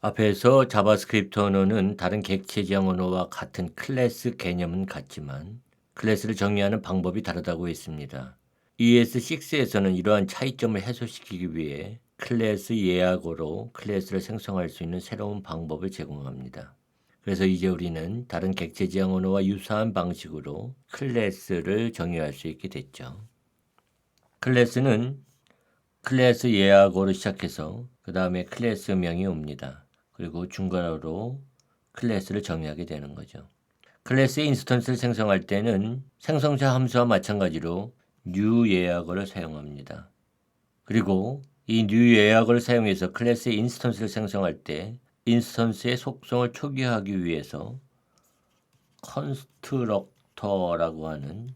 앞에서 자바스크립트 언어는 다른 객체 지향 언어와 같은 클래스 개념은 같지만 클래스를 정의하는 방법이 다르다고 했습니다. ES6에서는 이러한 차이점을 해소시키기 위해 클래스 예약어로 클래스를 생성할 수 있는 새로운 방법을 제공합니다. 그래서 이제 우리는 다른 객체 지향 언어와 유사한 방식으로 클래스를 정의할 수 있게 됐죠. 클래스는 클래스 예약어로 시작해서 그 다음에 클래스명이 옵니다. 그리고 중괄호로 클래스를 정의하게 되는 거죠. 클래스의 인스턴스를 생성할 때는 생성자 함수와 마찬가지로 new 예약어를 사용합니다. 그리고 이 new 예약어를 사용해서 클래스의 인스턴스를 생성할 때 인스턴스의 속성을 초기화하기 위해서 constructor라고 하는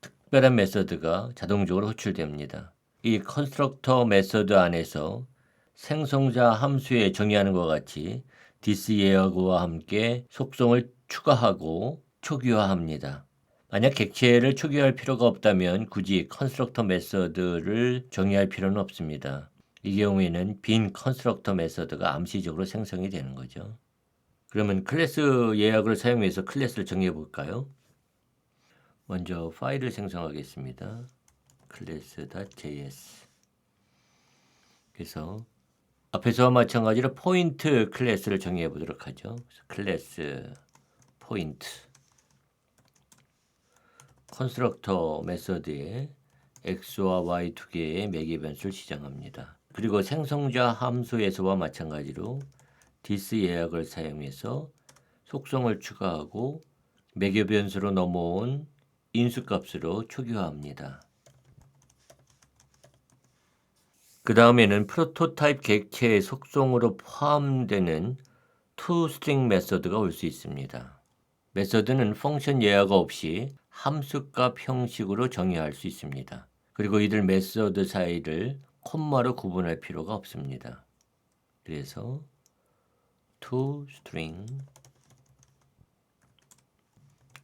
특별한 메서드가 자동적으로 호출됩니다. 이 constructor 메서드 안에서 생성자 함수에 정의하는 것과 같이 this 예약어와 함께 속성을 추가하고 초기화합니다. 만약 객체를 초기화할 필요가 없다면 굳이 constructor 메서드를 정의할 필요는 없습니다. 이 경우에는 빈 constructor 메서드가 암시적으로 생성이 되는 거죠. 그러면 클래스 예약을 사용해서 클래스를 정의해 볼까요? 먼저 파일을 생성하겠습니다. class.js. 그래서 앞에서와 마찬가지로 포인트 클래스를 정의해 보도록 하죠. 클래스 포인트 컨스트럭터 메서드에 x와 y 두 개의 매개 변수를 지정합니다. 그리고 생성자 함수에서와 마찬가지로 this 예약을 사용해서 속성을 추가하고 매개 변수로 넘어온 인수값으로 초기화합니다. 그 다음에는 프로토타입 객체의 속성으로 포함되는 toString 메서드가 올 수 있습니다. 메서드는 펑션 예약어 없이 함수값 형식으로 정의할 수 있습니다. 그리고 이들 메서드 사이를 콤마로 구분할 필요가 없습니다. 그래서 toString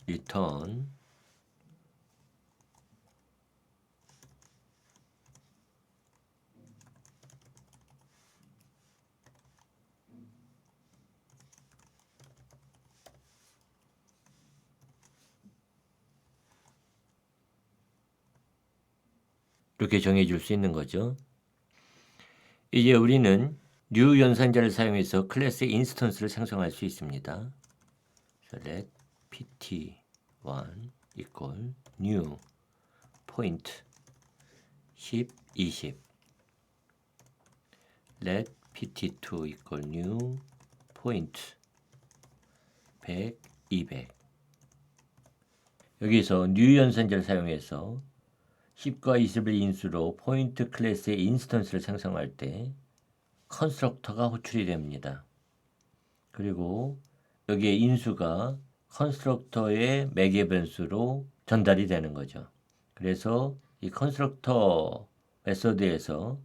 return 이렇게 정해 줄 수 있는 거죠. 이제 우리는 new 연산자를 사용해서 클래스의 인스턴스를 생성할 수 있습니다. let pt1 equal new point 10, 20 let pt2 equal new point 100, 200 여기서 new 연산자를 사용해서 10과 20을 인수로 포인트 클래스의 인스턴스를 생성할 때 컨스트럭터가 호출이 됩니다. 그리고 여기에 인수가 컨스트럭터의 매개 변수로 전달이 되는 거죠. 그래서 이 컨스트럭터 메서드에서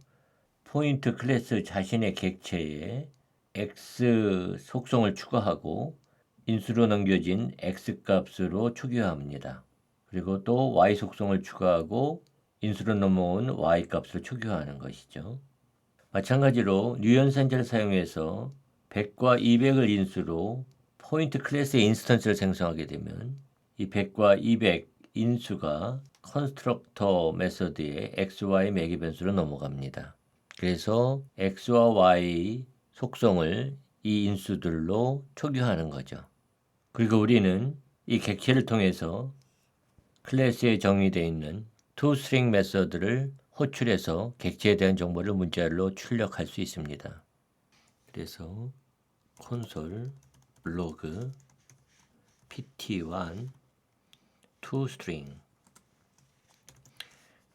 포인트 클래스 자신의 객체에 x 속성을 추가하고 인수로 넘겨진 x 값으로 초기화합니다. 그리고 또 y 속성을 추가하고 인수로 넘어온 y 값을 초기화하는 것이죠. 마찬가지로 뉴연산자를 사용해서 100과 200을 인수로 포인트 클래스의 인스턴스를 생성하게 되면 이 100과 200 인수가 컨스트럭터 메서드의 xy 매개 변수로 넘어갑니다. 그래서 x와 y 속성을 이 인수들로 초기화하는 거죠. 그리고 우리는 이 객체를 통해서 클래스에 정의되어 있는 toString 메서드를 호출해서 객체에 대한 정보를 문자열로 출력할 수 있습니다. 그래서 콘솔 log pt1 toString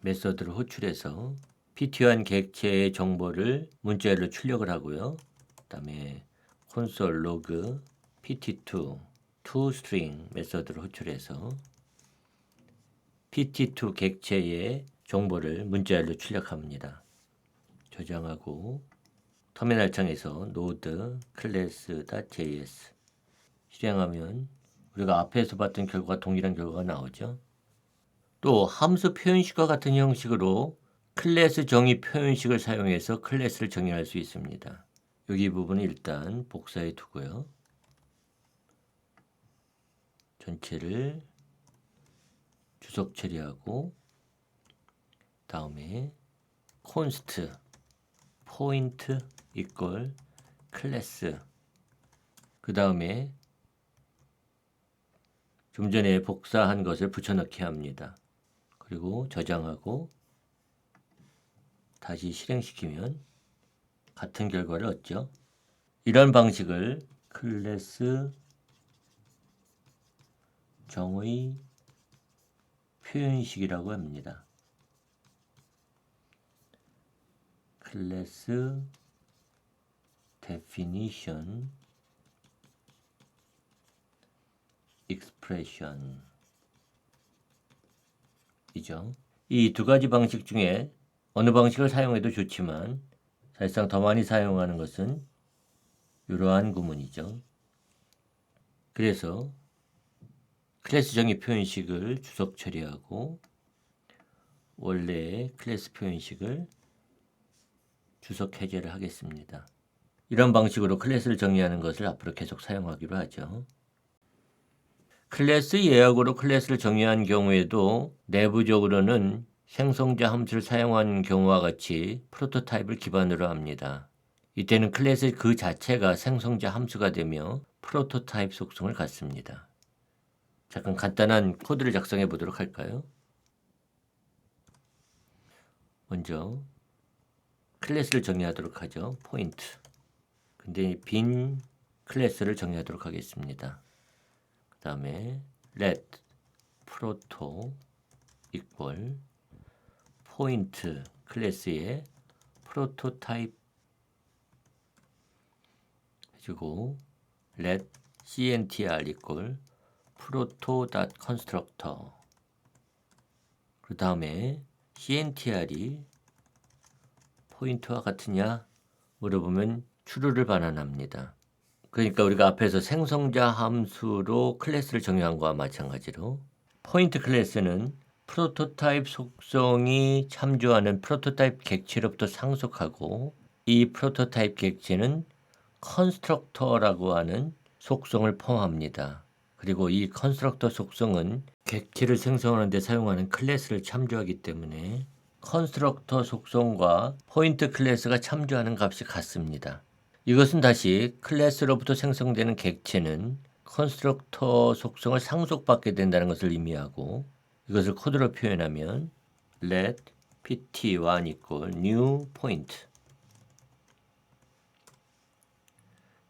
메서드를 호출해서 pt1 객체의 정보를 문자열로 출력을 하고요. 그 다음에 콘솔 log pt2 toString 메서드를 호출해서 pt2 객체의 정보를 문자열로 출력합니다. 저장하고 터미널 창에서 node class.js 실행하면 우리가 앞에서 봤던 결과와 동일한 결과가 나오죠. 또 함수 표현식과 같은 형식으로 클래스 정의 표현식을 사용해서 클래스를 정의할 수 있습니다. 여기 부분은 일단 복사해 두고요. 전체를 주석 처리하고 다음에 const 포인트 이퀄 클래스 그 다음에 좀 전에 복사한 것을 붙여넣기 합니다. 그리고 저장하고 다시 실행시키면 같은 결과를 얻죠. 이런 방식을 클래스 정의 표현식이라고 합니다. 클래스 definition expression 이죠. 이 두 가지 방식 중에 어느 방식을 사용해도 좋지만 사실상 더 많이 사용하는 것은 이러한 구문이죠. 그래서 클래스 정의 표현식을 주석 처리하고 원래의 클래스 표현식을 주석 해제를 하겠습니다. 이런 방식으로 클래스를 정의하는 것을 앞으로 계속 사용하기로 하죠. 클래스 예약으로 클래스를 정의한 경우에도 내부적으로는 생성자 함수를 사용한 경우와 같이 프로토타입을 기반으로 합니다. 이때는 클래스 그 자체가 생성자 함수가 되며 프로토타입 속성을 갖습니다. 잠깐 간단한 코드를 작성해 보도록 할까요? 먼저 클래스를 정의하도록 하죠. 포인트. 근데 빈 클래스를 정의하도록 하겠습니다. 그 다음에 let proto equal 포인트 클래스에 프로토타입 해주고 let cntr equal proto.constructor 그 다음에 cntr이 포인트와 같으냐 물어보면 true를 반환합니다. 그러니까 우리가 앞에서 생성자 함수로 클래스를 정의한 것과 마찬가지로 포인트 클래스는 프로토타입 속성이 참조하는 프로토타입 객체로부터 상속하고 이 프로토타입 객체는 컨스트럭터라고 하는 속성을 포함합니다. 그리고 이 컨스트럭터 속성은 객체를 생성하는 데 사용하는 클래스를 참조하기 때문에 컨스트럭터 속성과 포인트 클래스가 참조하는 값이 같습니다. 이것은 다시 클래스로부터 생성되는 객체는 컨스트럭터 속성을 상속받게 된다는 것을 의미하고 이것을 코드로 표현하면 let pt1 equal new point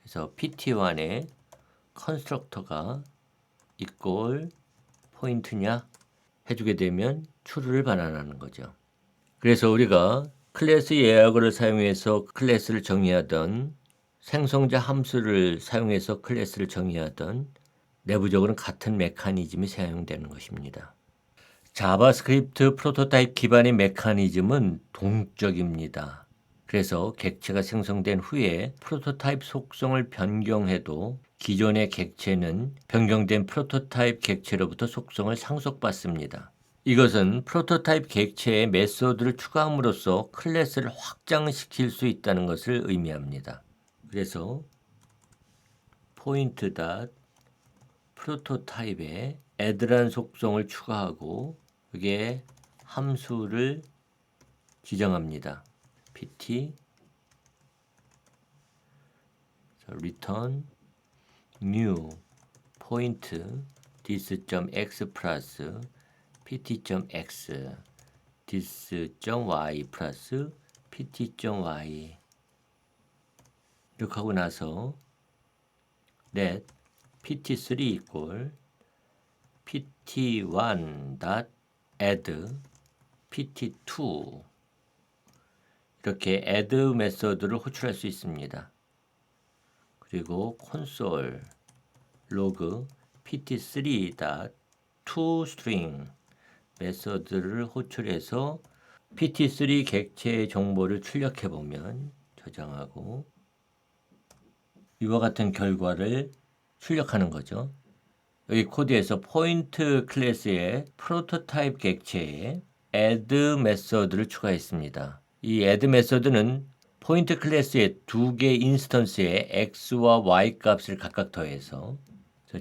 그래서 pt1의 컨스트럭터가 equal 포인트냐 해주게 되면 true를 반환하는 거죠. 그래서 우리가 클래스 예약어를 사용해서 클래스를 정의하던 생성자 함수를 사용해서 클래스를 정의하던 내부적으로는 같은 메커니즘이 사용되는 것입니다. 자바스크립트 프로토타입 기반의 메커니즘은 동적입니다. 그래서 객체가 생성된 후에 프로토타입 속성을 변경해도 기존의 객체는 변경된 프로토타입 객체로부터 속성을 상속받습니다. 이것은 프로토타입 객체의 메소드를 추가함으로써 클래스를 확장시킬 수 있다는 것을 의미합니다. 그래서 포인트 닷 프로토타입에 add란 속성을 추가하고 여기에 함수를 지정합니다. pt return new point this.x 플러스 pt.x this.y 플러스 pt.y 이렇게 하고 나서 let pt3 equal pt1.add pt2 이렇게 add 메서드를 호출할 수 있습니다. 그리고 console log pt3.toString 메서드를 호출해서 pt3 객체의 정보를 출력해 보면 저장하고 이와 같은 결과를 출력하는 거죠. 여기 코드에서 포인트 클래스의 프로토타입 객체에 add 메서드를 추가했습니다. 이 add 메서드는 포인트 클래스의 두 개 인스턴스에 x와 y 값을 각각 더해서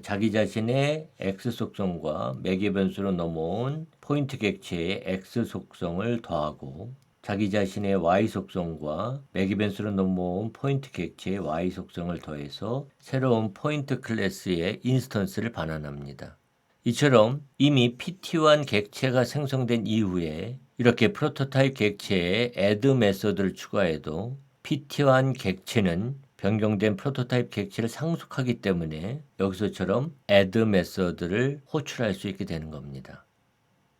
자기 자신의 x 속성과 매개 변수로 넘어온 포인트 객체의 x 속성을 더하고 자기 자신의 y 속성과 매개 변수로 넘어온 포인트 객체의 y 속성을 더해서 새로운 포인트 클래스의 인스턴스를 반환합니다. 이처럼 이미 PT1 객체가 생성된 이후에 이렇게 프로토타입 객체에 add 메소드를 추가해도 PT1 객체는 변경된 프로토타입 객체를 상속하기 때문에 여기서처럼 add 메소드를 호출할 수 있게 되는 겁니다.